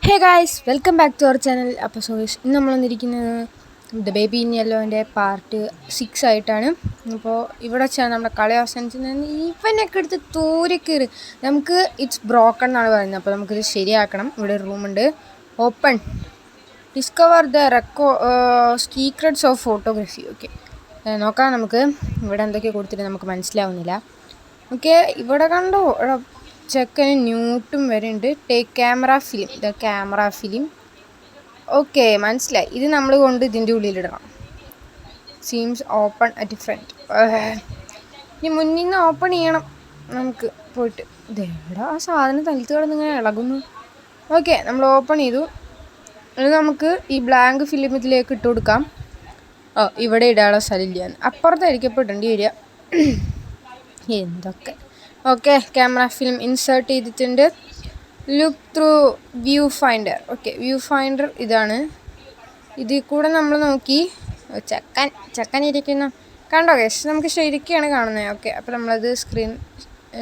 Hey guys, welcome back to our channel. അപ്പോൾ ഇന്ന് നമ്മൾ വന്നിരിക്കുന്നത് ദ ബേബി ഇൻ യെല്ലോൻ്റെ പാർട്ട് 6 ആയിട്ടാണ്. അപ്പോൾ ഇവിടെ വെച്ചാൽ നമ്മുടെ കളി അവസാനിച്ചത്. ഇവനൊക്കെ എടുത്ത് തൂരക്കേറ്. നമുക്ക് ഇറ്റ്സ് ബ്രോക്കൺ എന്നാണ് പറയുന്നത്. അപ്പോൾ നമുക്കിത് ശരിയാക്കണം. ഇവിടെ ഒരു റൂമുണ്ട്. Open discover the secrets of photography. Okay, നോക്കാം. നമുക്ക് ഇവിടെ എന്തൊക്കെ കൊടുത്തിട്ട് നമുക്ക് മനസ്സിലാവുന്നില്ല. ഓക്കെ, ഇവിടെ കണ്ടോ, ചെക്കന് ന്യൂട്ടും വരെ ഉണ്ട്. Take camera film, the camera film. Okay, മനസ്സിലായി. ഇത് നമ്മൾ കൊണ്ട് ഇതിൻ്റെ ഉള്ളിലിടണം. Seems open at front. ഇനി മുന്നിൽ നിന്ന് ഓപ്പൺ ചെയ്യണം നമുക്ക് പോയിട്ട്. ഇതെവിടെ ആ സാധനം തലത്ത് കിടന്നിങ്ങനെ ഇളകുന്നു. ഓക്കെ, നമ്മൾ ഓപ്പൺ ചെയ്തു. ഇത് നമുക്ക് ഈ ബ്ലാങ്ക് ഫിലിം ഇതിലേക്ക് ഇട്ട് കൊടുക്കാം. ഇവിടെ ഇടാനുള്ള സ്ഥലമില്ല, അപ്പുറത്തായിരിക്കും ഇപ്പോൾ ഇടേണ്ടി വരിക. എന്തൊക്കെ. ഓക്കെ, ക്യാമറ ഫിലിം ഇൻസേർട്ട് ചെയ്തിട്ടുണ്ട്. Look through view finder. Okay, view finder ഇതാണ്. ഇതിൽ കൂടെ നമ്മൾ നോക്കി ചക്കൻ ഇരിക്കുന്ന കണ്ടോ ഗൈസ്, നമുക്ക് ശരിക്കാണ് കാണുന്നത്. ഓക്കെ, അപ്പോൾ നമ്മളത് സ്ക്രീൻ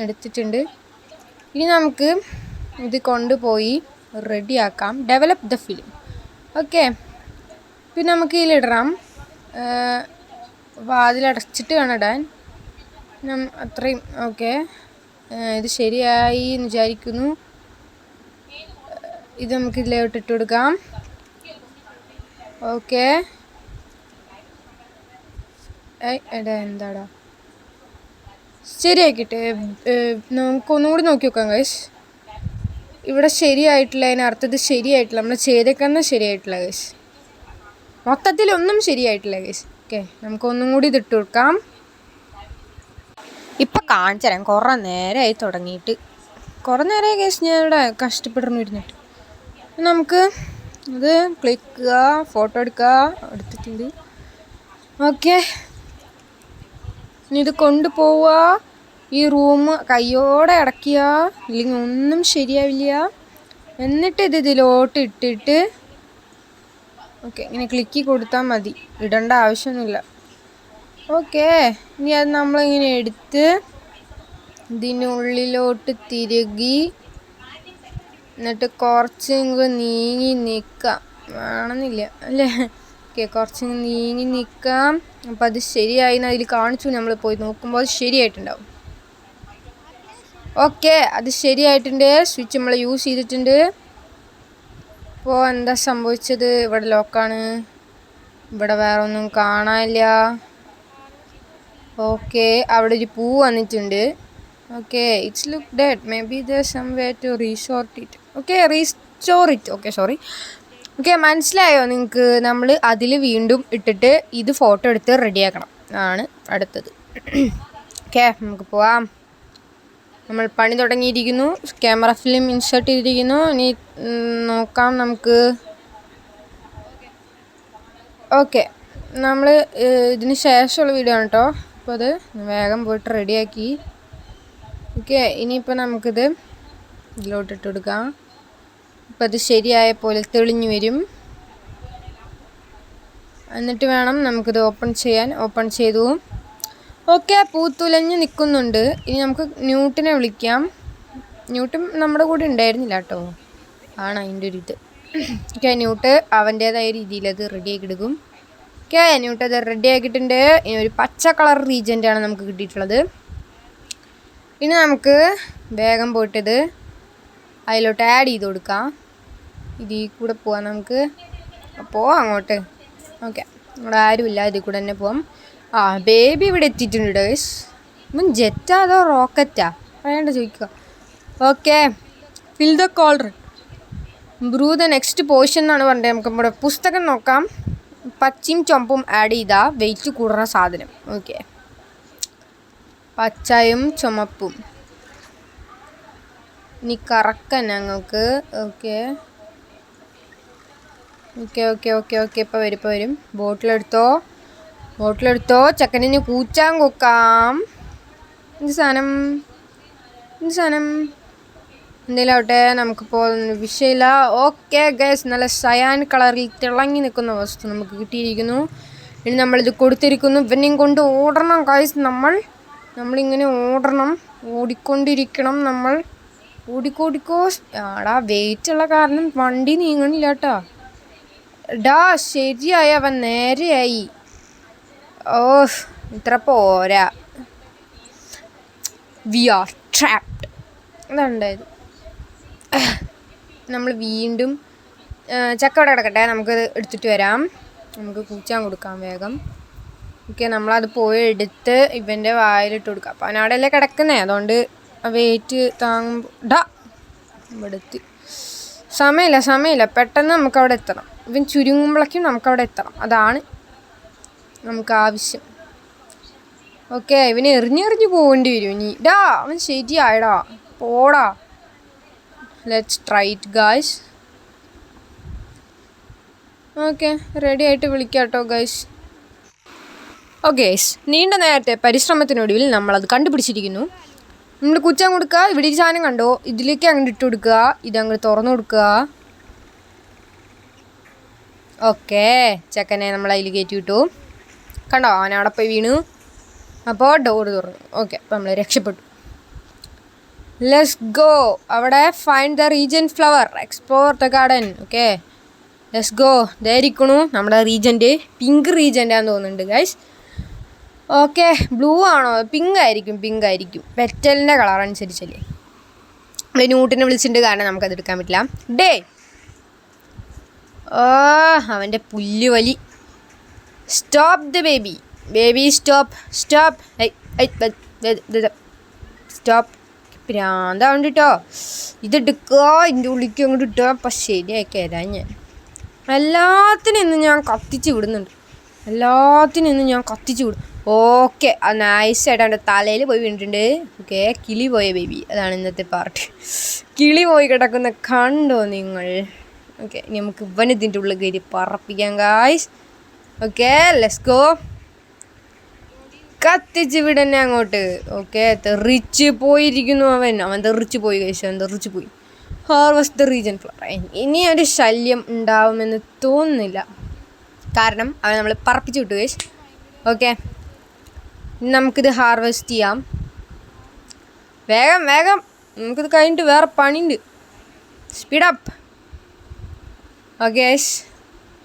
എടുത്തിട്ടുണ്ട്. ഇനി നമുക്ക് ഇത് കൊണ്ടുപോയി റെഡിയാക്കാം. Develop the film. ഓക്കെ, പിന്നെ നമുക്ക് ഇതിലിടാം. വാതിലടച്ചിട്ട് വേണം ഇടാൻ. അത്രയും. ഓക്കെ, ഇത് ശരിയായി എന്ന് വിചാരിക്കുന്നു. ഇത് നമുക്ക് ഇതിലോട്ട് ഇട്ട് കൊടുക്കാം. ഓക്കെ, എന്താടാ ശരിയാക്കിട്ടെ. നമുക്കൊന്നുകൂടി നോക്കി നോക്കാം ഗൈസ്. ഇവിടെ ശരിയായിട്ടില്ല, അതിനർത്ഥം ഇത് ശരിയായിട്ടില്ല. നമ്മൾ ചെയ്തേക്കുന്ന ശരിയായിട്ടില്ല ഗൈസ്. മൊത്തത്തിലൊന്നും ശരിയായിട്ടില്ല ഗൈസ്. ഓക്കെ, നമുക്കൊന്നും കൂടി ഇതിട്ട് കൊടുക്കാം. ഇപ്പം കാണിച്ചു തരാം. കുറേ നേരമായി തുടങ്ങിയിട്ട്. കുറേ നേരമായി കേസ് ഞാൻ ഇവിടെ കഷ്ടപ്പെടണം ഇരുന്നിട്ട്. നമുക്ക് ഇത് ക്ലിക്കുക, ഫോട്ടോ എടുക്കുക. എടുത്തിട്ടുണ്ട്. ഓക്കെ, ഇനി ഇത് കൊണ്ടുപോവുക. ഈ റൂം കയ്യോടെ അടയ്ക്കുക, ഇല്ലെങ്കിൽ ഒന്നും ശരിയാവില്ല. എന്നിട്ട് ഇതിലോട്ട് ഇട്ടിട്ട് ഓക്കെ ഇങ്ങനെ ക്ലിക്കി കൊടുത്താൽ മതി. ഇടേണ്ട ആവശ്യമൊന്നുമില്ല. ഓക്കെ, ഇനി അത് നമ്മളിങ്ങനെ എടുത്ത് ഇതിനുള്ളിലോട്ട് തിരുകി എന്നിട്ട് കുറച്ച് നീങ്ങി നിൽക്കാം. വേണമെന്നില്ല അല്ലേ? ഓക്കെ, കുറച്ച് നീങ്ങി നിൽക്കാം. അപ്പം അത് ശരിയായി അതിൽ കാണിച്ചു. നമ്മൾ പോയി നോക്കുമ്പോൾ അത് ശരിയായിട്ടുണ്ടാവും. ഓക്കെ, അത് ശരിയായിട്ടുണ്ട്. സ്വിച്ച് നമ്മൾ യൂസ് ചെയ്തിട്ടുണ്ട്. ഇപ്പോൾ എന്താ സംഭവിച്ചത്? ഇവിടെ ലോക്കാണ്. ഇവിടെ വേറെ ഒന്നും കാണാനില്ല. ഓക്കെ, അവിടെ ഒരു പൂ വന്നിട്ടുണ്ട്. Okay, it's look dead. Maybe there some way to restore it. Okay, restore it. Okay, sorry. Okay, മനസ്സിലായോ നിങ്ങൾക്ക്? നമ്മൾ അതിൽ വീണ്ടും ഇട്ടിട്ട് ഇത് ഫോട്ടോ എടുത്ത് റെഡിയാക്കണം ആണ് അടുത്തത്. ഓക്കെ, നമുക്ക് പോവാം. നമ്മൾ പണി തുടങ്ങിയിരിക്കുന്നു. ക്യാമറ ഫിലിം ഇൻസേർട്ട് ചെയ്തിരിക്കുന്നു. ഇനി നോക്കാം നമുക്ക്. ഓക്കെ, നമ്മൾ ഇതിന് ശേഷമുള്ള വീഡിയോ ആണ് കേട്ടോ. അപ്പോൾ അത് വേഗം പോയിട്ട് റെഡിയാക്കി. ഓക്കെ, ഇനിയിപ്പോൾ നമുക്കിത് ഇതിലോട്ടിട്ട് കൊടുക്കാം. അപ്പോൾ അത് ശരിയായ പോലെ തെളിഞ്ഞു വരും. എന്നിട്ട് വേണം നമുക്കിത് ഓപ്പൺ ചെയ്യാൻ. ഓപ്പൺ ചെയ്തു. ഓക്കെ, പൂത്തുലഞ്ഞ് നിൽക്കുന്നുണ്ട്. ഇനി നമുക്ക് ന്യൂട്ടിനെ വിളിക്കാം. ന്യൂട്ടും നമ്മുടെ കൂടെ ഉണ്ടായിരുന്നില്ല കേട്ടോ, ആണ് അതിൻ്റെ ഒരു ഇത്. ഓക്കെ, ന്യൂട്ട് അവൻ്റേതായ രീതിയിൽ അത് റെഡിയാക്കി എടുക്കും. ഓക്കെ, ന്യൂട്ട് അത് റെഡി ആക്കിയിട്ടുണ്ട്. ഇനി ഒരു പച്ച കളർ റീജൻ്റാണ് നമുക്ക് കിട്ടിയിട്ടുള്ളത്. ഇനി നമുക്ക് വേഗം പോയിട്ടിത് അതിലോട്ട് ആഡ് ചെയ്ത് കൊടുക്കാം. ഇതിൽ കൂടെ പോവാം നമുക്ക്. അപ്പോൾ അങ്ങോട്ട്. ഓക്കെ, ഇവിടെ ആരുമില്ല, ഇതിൽ കൂടെ തന്നെ പോവാം. ബേബി ഇവിടെ എത്തിയിട്ടുണ്ട് ഗൈസ്. ജെറ്റാ അതോ റോക്കറ്റാ പറയണ്ട, ചോദിക്കുക. Okay, fill the collar, brew the next portion എന്നാണ് പറഞ്ഞത്. നമുക്ക് നമ്മുടെ പുസ്തകം നോക്കാം. പച്ചയും ചുവപ്പും ആഡ് ചെയ്താൽ വെയിറ്റ് കൂടുന്ന സാധനം. ഓക്കെ, പച്ചയും ചുമപ്പും ഇനി കറക്കാൻ ഞങ്ങൾക്ക്. Okay okay okay okay okay ഇപ്പോൾ വരും. ബോട്ടിലെടുത്തോ. ചക്കനിന് കൂച്ചാൻ കൊക്കാം. എന്ത് സാധനം എന്തെങ്കിലും ആവട്ടെ, നമുക്കിപ്പോൾ വിഷയമില്ല. ഓക്കെ ഗൈസ്, നല്ല സയാൻ കളറിൽ തിളങ്ങി നിൽക്കുന്ന വസ്തു നമുക്ക് കിട്ടിയിരിക്കുന്നു. ഇനി നമ്മളിത് കൊടുത്തിരിക്കുന്നു. ഇവനെയും കൊണ്ട് ഓടണം ഗൈസ്. നമ്മളിങ്ങനെ ഓടിക്കൊണ്ടിരിക്കണം നമ്മൾ. ഓടിക്കോടിക്കോ. ആടാ വെയിറ്റ് ഉള്ള കാരണം വണ്ടി നീങ്ങണില്ല കേട്ടോ. ഡാ ശരിയായി, അവൻ നേരെയായി. ഓ ഇത്ര പോരാ. We are trapped. അതുണ്ടായത്. നമ്മൾ വീണ്ടും ചക്ക അവിടെ കിടക്കട്ടെ, നമുക്കത് എടുത്തിട്ട് വരാം. നമുക്ക് കൂച്ചാൻ കൊടുക്കാം വേഗം. ഓക്കെ, നമ്മളത് പോയി എടുത്ത് ഇവൻ്റെ വായിലിട്ട് കൊടുക്കാം. അപ്പം അവനവിടെയല്ലേ കിടക്കുന്നേ, അതുകൊണ്ട് വെയിറ്റ് താങ്ങുമ്പോൾ ഡാ ഇവിടെ എത്തി. സമയമില്ല, പെട്ടെന്ന് നമുക്കവിടെ എത്തണം. ഇവൻ ചുരുങ്ങുമ്പോഴേക്കും നമുക്കവിടെ എത്തണം. അതാണ് നമുക്ക് ആവശ്യം. ഓക്കെ, ഇവന് എറിഞ്ഞെറിഞ്ഞ് പോകേണ്ടി വരും ഇനി. ഡാ അവൻ ശരിയായടാ, പോടാ. Let's try it guys. Okay, ready ആയിട്ട് വിളിക്കാം കേട്ടോ ഗൈസ്. ഓക്കെ, നീണ്ട നേരത്തെ പരിശ്രമത്തിനൊടുവിൽ നമ്മളത് കണ്ടുപിടിച്ചിരിക്കുന്നു. നമ്മൾ കുച്ചാൻ കൊടുക്കുക. ഇവിടെ ഒരു സാധനം കണ്ടോ, ഇതിലേക്ക് അങ്ങോട്ട് ഇട്ട് കൊടുക്കുക. ഇതങ്ങോട്ട് തുറന്നു കൊടുക്കുക. ഓക്കെ, ചെക്കനെ നമ്മൾ അതിൽ കയറ്റി വിട്ടു. കണ്ടോ, അവനവിടെ പോയി വീണു. അപ്പോൾ ഡോറ് തുറന്നു. ഓക്കെ, അപ്പോൾ നമ്മൾ രക്ഷപ്പെട്ടു. Let's go. അവിടെ find the region flower, explore the garden. Okay, let's go. ഇതായിരിക്കണു നമ്മുടെ റീജൻ്റ്. പിങ്ക് റീജൻ്റാന്ന് തോന്നുന്നുണ്ട് ഗൈസ്. ഓക്കെ, ബ്ലൂ ആണോ? പിങ്ക് ആയിരിക്കും. പെറ്റലിൻ്റെ കളർ അനുസരിച്ചല്ലേ. നമ്മൾ ന്യൂട്ടിനെ വിളിച്ചിട്ടുണ്ട്, കാരണം നമുക്കത് എടുക്കാൻ പറ്റില്ല. ഡേ അവൻ്റെ പുല്ല് വലി. Stop the baby stop. Stop. പ്രാന്താവണ്ട കേട്ടോ. ഇതെടുക്കുക, ഇതിൻ്റെ ഉള്ളിലേക്ക് അങ്ങോട്ട് ഇട്ടുക. അപ്പം ശരിയാക്കി തരാം ഞാൻ. എല്ലാത്തിനും ഇന്ന് ഞാൻ കത്തിച്ച് വിടുന്നുണ്ട്. ഓക്കെ, അത് നൈസായിട്ട് അവൻ്റെ തലയിൽ പോയി വീണിട്ടുണ്ട്. ഓക്കെ, കിളി പോയ ബേബി, അതാണ് ഇന്നത്തെ പാർട്ട്. കിളി പോയി കിടക്കുന്ന കണ്ടോ നിങ്ങൾ? ഓക്കെ, ഇനി നമുക്ക് ഇവൻ ഇതിൻ്റെ ഉള്ളിൽ കയറി പറപ്പിക്കാം ഗായ്സ്. Okay, let's go. കത്തിച്ച് വിടന്നെ അങ്ങോട്ട്. ഓക്കെ, തെറിച്ച് പോയിരിക്കുന്നു അവൻ തെറിച്ച് പോയി ഗൈസ്. അവൻ തെറിച്ച് പോയി. Harvest the region flower. ഇനി ഒരു ശല്യം ഉണ്ടാവുമെന്ന് തോന്നുന്നില്ല, കാരണം അവൻ നമ്മൾ പറപ്പിച്ച് വിട്ടു ഗൈസ്. ഓക്കെ, നമുക്കിത് ഹാർവെസ്റ്റ് ചെയ്യാം. വേഗം നമുക്കിത് കഴിഞ്ഞിട്ട് വേറെ പണിയുണ്ട്. സ്പീഡപ്പ്. ഓക്കെ ഗൈസ്,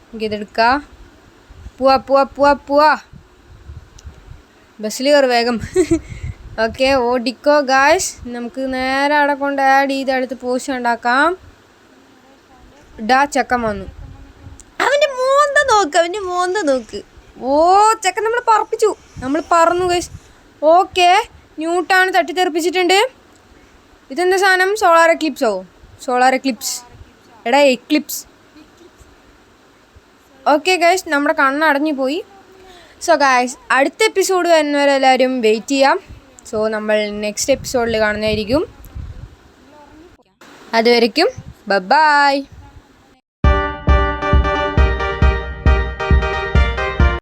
നമുക്കിതെടുക്കാം. പോവാ. ബസ്സിൽ കയറി വേഗം. ഓക്കെ, ഓടിക്കോ ഗായ്സ്. നമുക്ക് നേരെ അവിടെ കൊണ്ട് ആഡ് ചെയ്ത് അടുത്ത് പോസ്റ്റ് ഉണ്ടാക്കാം. ഡാ ചക്കൻ വന്നു. അവൻ്റെ മോന്ത നോക്ക്. ഓ ചക്കൻ നമ്മൾ പറപ്പിച്ചു. നമ്മൾ പറന്നു ഗൈസ്. ഓക്കെ, ന്യൂട്ടാണ് തട്ടിത്തെറിപ്പിച്ചിട്ടുണ്ട്. ഇതെന്താ സാധനം? Solar Eclipse. എടാ എക്ലിപ്സ്. ഓക്കെ ഗൈസ്, നമ്മുടെ കണ്ണടഞ്ഞു പോയി. സോ ഗൈസ്, അടുത്ത എപ്പിസോഡ് വരുന്നവരെ എല്ലാവരും വെയിറ്റ് ചെയ്യാം. സോ നമ്മൾ നെക്സ്റ്റ് എപ്പിസോഡിൽ കാണുന്നതായിരിക്കും. അതുവരയ്ക്കും ബൈ.